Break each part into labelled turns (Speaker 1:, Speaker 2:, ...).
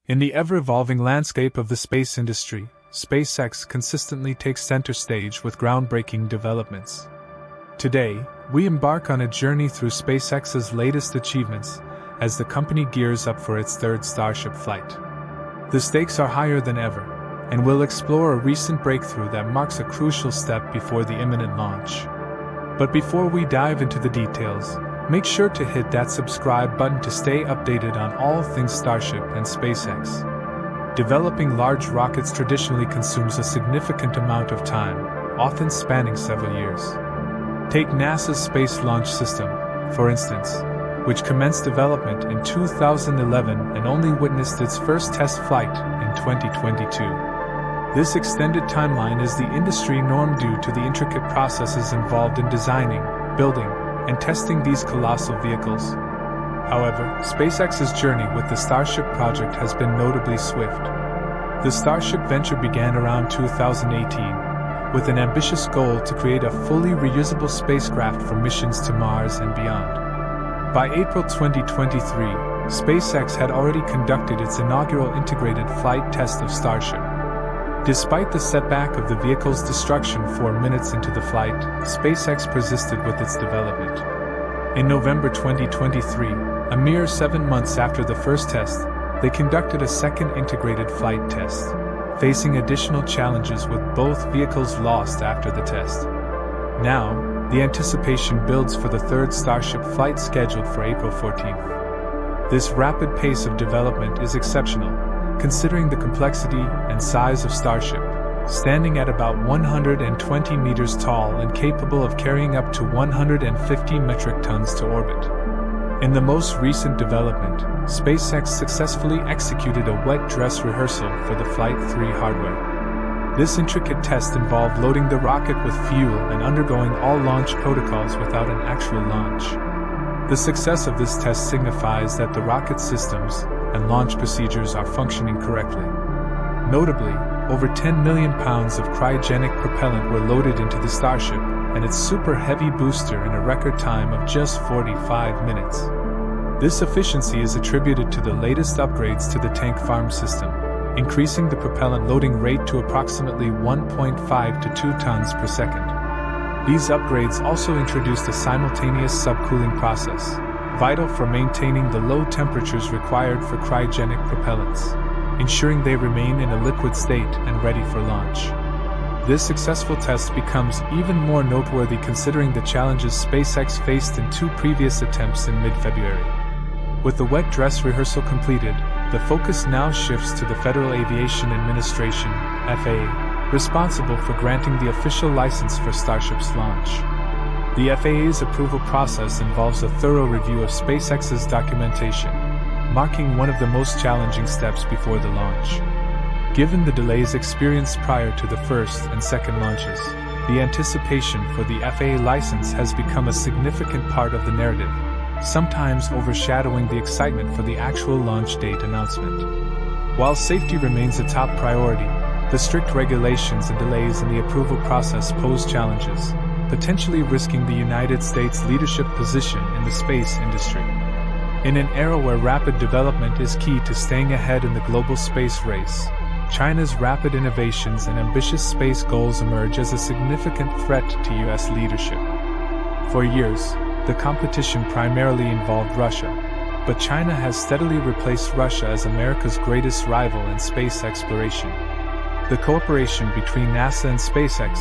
Speaker 1: In the ever-evolving landscape of the space industry, SpaceX consistently takes center stage with groundbreaking developments. Today, we embark on a journey through SpaceX's latest achievements as the company gears up for its third Starship flight. The stakes are higher than ever, and we'll explore a recent breakthrough that marks a crucial step before the imminent launch. But before we dive into the details, make sure to hit that subscribe button to stay updated on all things Starship and SpaceX. Developing large rockets traditionally consumes a significant amount of time, often spanning several years. Take NASA's Space Launch System, for instance, which commenced development in 2011 and only witnessed its first test flight in 2022. This extended timeline is the industry norm due to the intricate processes involved in designing, building, and testing these colossal vehicles. However, SpaceX's journey with the Starship project has been notably swift. The Starship venture began around 2018, with an ambitious goal to create a fully reusable spacecraft for missions to Mars and beyond. By April 2023, SpaceX had already conducted its inaugural integrated flight test of Starship. Despite the setback of the vehicle's destruction 4 minutes into the flight, SpaceX persisted with its development. In November 2023, a mere 7 months after the first test, they conducted a second integrated flight test, facing additional challenges with both vehicles lost after the test. Now, the anticipation builds for the third Starship flight scheduled for April 14th. This rapid pace of development is exceptional, considering the complexity and size of Starship, standing at about 120 meters tall and capable of carrying up to 150 metric tons to orbit. In the most recent development, SpaceX successfully executed a wet dress rehearsal for the Flight 3 hardware. This intricate test involved loading the rocket with fuel and undergoing all launch protocols without an actual launch. The success of this test signifies that the rocket systems and launch procedures are functioning correctly. Notably, over 10 million pounds of cryogenic propellant were loaded into the Starship and its super heavy booster in a record time of just 45 minutes. This efficiency is attributed to the latest upgrades to the tank farm system, increasing the propellant loading rate to approximately 1.5 to 2 tons per second. These upgrades also introduced a simultaneous subcooling process, vital for maintaining the low temperatures required for cryogenic propellants, ensuring they remain in a liquid state and ready for launch. This successful test becomes even more noteworthy considering the challenges SpaceX faced in 2 previous attempts in mid-February. With the wet dress rehearsal completed, the focus now shifts to the Federal Aviation Administration, FAA, responsible for granting the official license for Starship's launch. The FAA's approval process involves a thorough review of SpaceX's documentation, marking one of the most challenging steps before the launch. Given the delays experienced prior to the first and second launches, the anticipation for the FAA license has become a significant part of the narrative, sometimes overshadowing the excitement for the actual launch date announcement. While safety remains a top priority, the strict regulations and delays in the approval process pose challenges, potentially risking the United States' leadership position in the space industry. In an era where rapid development is key to staying ahead in the global space race, China's rapid innovations and ambitious space goals emerge as a significant threat to U.S. leadership. For years, the competition primarily involved Russia, but China has steadily replaced Russia as America's greatest rival in space exploration. The cooperation between NASA and SpaceX,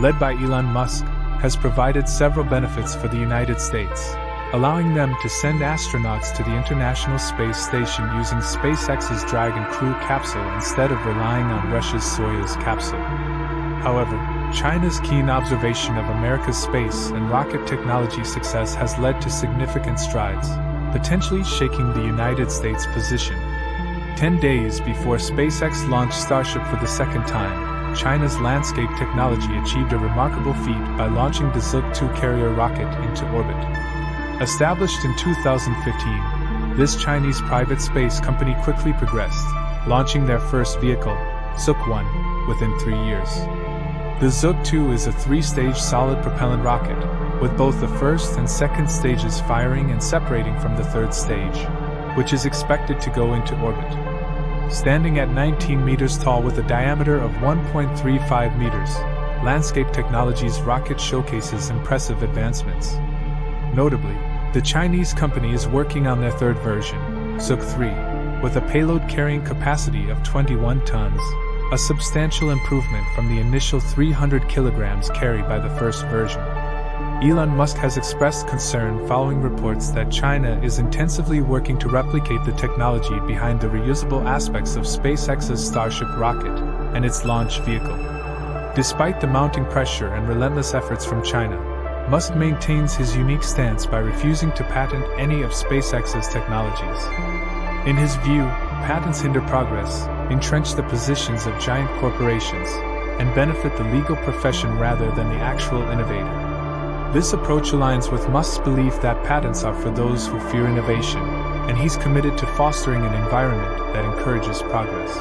Speaker 1: led by Elon Musk, has provided several benefits for the United States, allowing them to send astronauts to the International Space Station using SpaceX's Dragon crew capsule instead of relying on Russia's Soyuz capsule. However, China's keen observation of America's space and rocket technology success has led to significant strides, potentially shaking the United States' position. 10 days before SpaceX launched Starship for the second time, China's landscape technology achieved a remarkable feat by launching the Zhuk-2 carrier rocket into orbit. Established in 2015, this Chinese private space company quickly progressed, launching their first vehicle, Zhuk-1, within 3 years. The Zhuk-2 is a 3-stage solid propellant rocket, with both the first and second stages firing and separating from the third stage, which is expected to go into orbit. Standing at 19 meters tall with a diameter of 1.35 meters, Landscape Technologies' rocket showcases impressive advancements. Notably, the Chinese company is working on their third version, SUG 3, with a payload carrying capacity of 21 tons, a substantial improvement from the initial 300 kilograms carried by the first version. Elon Musk has expressed concern following reports that China is intensively working to replicate the technology behind the reusable aspects of SpaceX's Starship rocket and its launch vehicle. Despite the mounting pressure and relentless efforts from China, Musk maintains his unique stance by refusing to patent any of SpaceX's technologies. In his view, patents hinder progress, entrench the positions of giant corporations, and benefit the legal profession rather than the actual innovator. This approach aligns with Musk's belief that patents are for those who fear innovation, and he's committed to fostering an environment that encourages progress.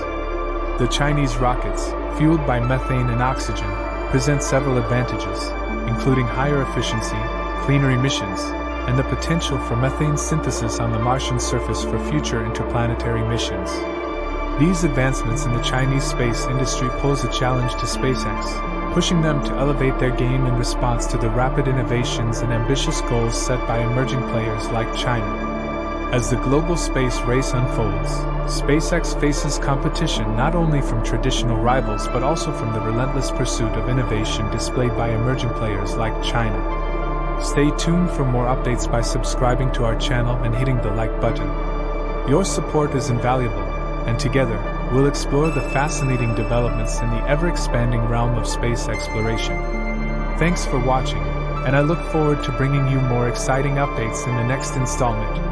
Speaker 1: The Chinese rockets, fueled by methane and oxygen, present several advantages, including higher efficiency, cleaner emissions, and the potential for methane synthesis on the Martian surface for future interplanetary missions. These advancements in the Chinese space industry pose a challenge to SpaceX, pushing them to elevate their game in response to the rapid innovations and ambitious goals set by emerging players like China. As the global space race unfolds, SpaceX faces competition not only from traditional rivals but also from the relentless pursuit of innovation displayed by emerging players like China. Stay tuned for more updates by subscribing to our channel and hitting the like button. Your support is invaluable, and together, we'll explore the fascinating developments in the ever-expanding realm of space exploration. Thanks for watching, and I look forward to bringing you more exciting updates in the next installment.